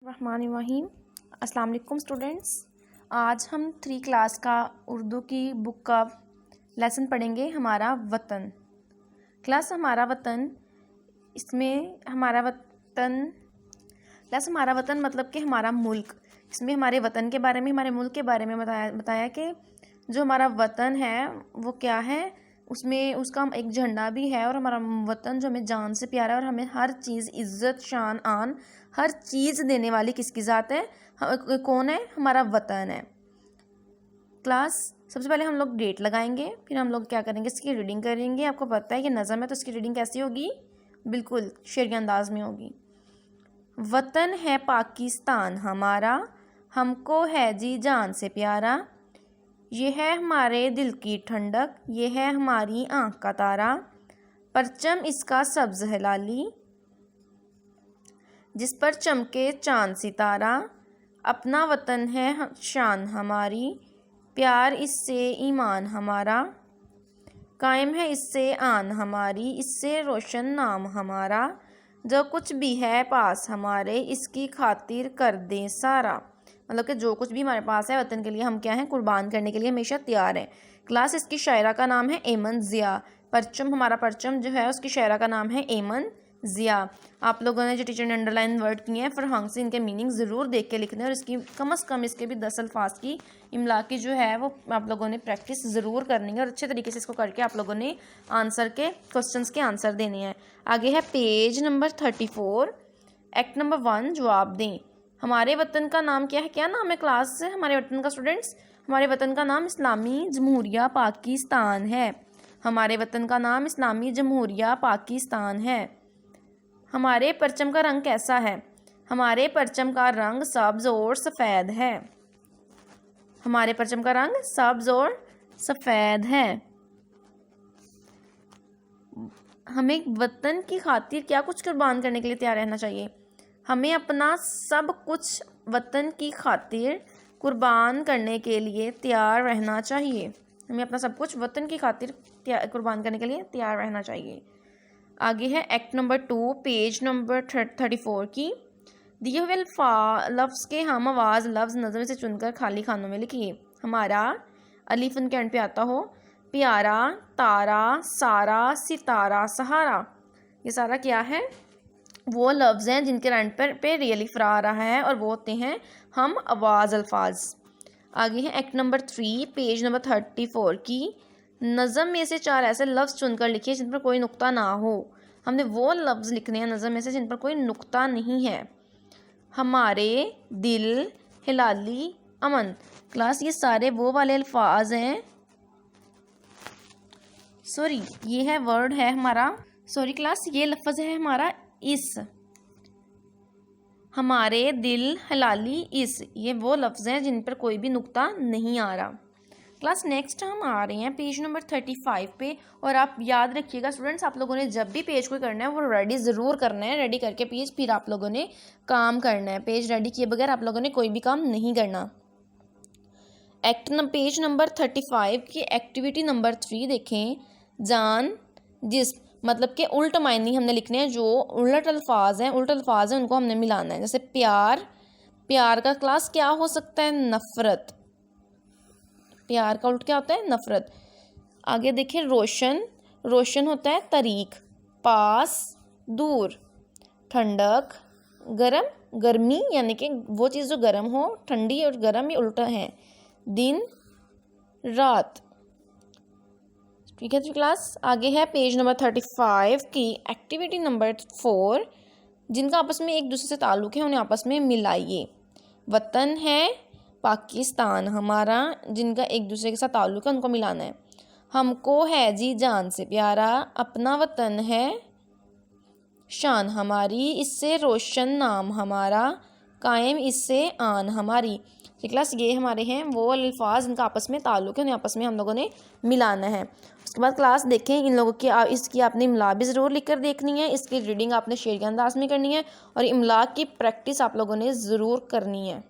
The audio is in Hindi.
रहमानिर्रहीम। अस्सलाम वालेकुम स्टूडेंट्स। आज हम 3 क्लास का उर्दू की बुक का लेसन पढ़ेंगे, हमारा वतन। क्लास हमारा वतन, इसमें हमारा वतन मतलब कि हमारा मुल्क। इसमें हमारे वतन के बारे में, हमारे मुल्क के बारे में बताया कि जो हमारा वतन है वो क्या है। उसमें उसका एक झंडा भी है और हमारा वतन जो हमें जान से प्यारा है और हमें हर चीज़, इज़्ज़त, शान, आन, हर चीज़ देने वाली किसकी ज़ात है, कौन है, हमारा वतन है। क्लास सबसे पहले हम लोग डेट लगाएंगे, फिर हम लोग क्या करेंगे, इसकी रीडिंग करेंगे। आपको पता है कि नज़म है तो इसकी रीडिंग कैसी होगी, बिल्कुल शेरी अंदाज में होगी। वतन है पाकिस्तान हमारा, हमको है जी जान से प्यारा, ये है हमारे दिल की ठंडक, ये है हमारी आँख का तारा, परचम इसका सब्ज़ है लाली, जिस पर चमके चांद सितारा, अपना वतन है शान हमारी, प्यार इससे ईमान हमारा, कायम है इससे आन हमारी, इससे रोशन नाम हमारा, जो कुछ भी है पास हमारे, इसकी खातिर कर दें सारा। मतलब कि जो कुछ भी हमारे पास है वतन के लिए, हम क्या हैं, कुर्बान करने के लिए हमेशा तैयार हैं। क्लास इसकी शायरा का नाम है एमन ज़िया। परचम, हमारा परचम जो है उसकी शायरा का नाम है एमन ज़िया। आप लोगों ने जो टीचर ने अंडरलाइन वर्ड किए हैं फरहंग से, इनके मीनिंग ज़रूर देख के लिखने, और इसकी कम से कम इसके भी 10 अल्फाज की इमला की जो है वो आप लोगों ने प्रैक्टिस ज़रूर करनी है और अच्छे तरीके से इसको करके आप लोगों ने आंसर के क्वेश्चंस के आंसर देने हैं। आगे है पेज नंबर 34, एक्ट नंबर 1, जवाब दें। हमारे वतन का नाम क्या है, क्या नाम है क्लास से हमारे वतन का स्टूडेंट्स? हमारे वतन का नाम इस्लामी जमहूरिया पाकिस्तान है। हमारे वतन का नाम इस्लामी जमहूरिया पाकिस्तान है। हमारे परचम का रंग कैसा है? हमारे परचम का रंग सब्ज़ और सफ़ेद है। हमारे परचम का रंग सब्ज़ और सफ़ेद है। हमें वतन की खातिर क्या कुछ कुर्बान करने के लिए तैयार रहना चाहिए? हमें अपना सब कुछ वतन की खातिर कुर्बान करने के लिए तैयार रहना चाहिए। हमें अपना सब कुछ वतन की खातिर कुर्बान करने के लिए तैयार रहना चाहिए। आगे है एक्ट नंबर 2, पेज नंबर 34 की। दिए हुए लफ्ज़ के हम आवाज़ लफ्ज़ नज़र से चुनकर खाली खानों में लिखिए। हमारा, अलीफ उनके एंड पे आता हो, प्यारा, तारा, सारा, सितारा, सहारा। ये सारा क्या है, वो लफ्ज़ हैं जिनके एंड पे रियलिफ आ रहा है और वो होते हैं हम आवाज़ अल्फाज। आगे है एक्ट नंबर 3, पेज नंबर 34 की। नज़म में से 4 ऐसे लफ्ज़ चुनकर लिखिए जिन पर कोई नुक्ता ना हो। हमने वो लफ्ज़ लिखने हैं नज़म में से जिन पर कोई नुक्ता नहीं है। हमारे, दिल, हिलाली, अमन। क्लास ये सारे वो वाले अल्फाज हैं, सॉरी ये है वर्ड है हमारा, सॉरी क्लास ये लफ्ज़ है हमारा इस। हमारे, दिल, हिलाली, इस, ये वो लफ्ज़ हैं जिन पर कोई भी नुक्ता नहीं आ रहा। क्लास नेक्स्ट हम आ रहे हैं पेज नंबर 35 पे। और आप याद रखिएगा स्टूडेंट्स, आप लोगों ने जब भी पेज को करना है वो रेडी ज़रूर करना है। रेडी करके पेज फिर आप लोगों ने काम करना है। पेज रेडी किए बगैर आप लोगों ने कोई भी काम नहीं करना। पेज नंबर 35 की एक्टिविटी नंबर 3 देखें। जान, जिस्म, मतलब कि उल्ट मायने हमने लिखने हैं। जो उलट अल्फाज हैं उनको हमने मिलाना है। जैसे प्यार, प्यार का क्लास क्या हो सकता है, नफ़रत। प्यार का उल्ट क्या होता है, नफ़रत। आगे देखें, रोशन, रोशन होता है तरीक। पास, दूर। ठंडक, गरम, गर्मी, यानी कि वो चीज़ जो गर्म हो, ठंडी और गर्म ये उल्टा है। दिन, रात। ठीक है क्लास। आगे है पेज नंबर 35 की एक्टिविटी नंबर 4। जिनका आपस में एक दूसरे से ताल्लुक़ है उन्हें आपस में मिलाइए। वतन है पाकिस्तान हमारा, जिनका एक दूसरे के साथ ताल्लुक़ है उनको मिलाना है। हमको है जी जान से प्यारा, अपना वतन है शान हमारी, इससे रोशन नाम हमारा, कायम इससे आन हमारी। तो क्लास ये हमारे हैं वो अल्फाज जिनका आपस में ताल्लुक़ है, उन्हें आपस में हम लोगों ने मिलाना है। उसके बाद क्लास देखें इन लोगों की इसकी आपने इमला भी ज़रूर लिख कर देखनी है। इसकी रीडिंग आपने शेर के अंदाज में करनी है और इमला की प्रैक्टिस आप लोगों ने ज़रूर करनी है।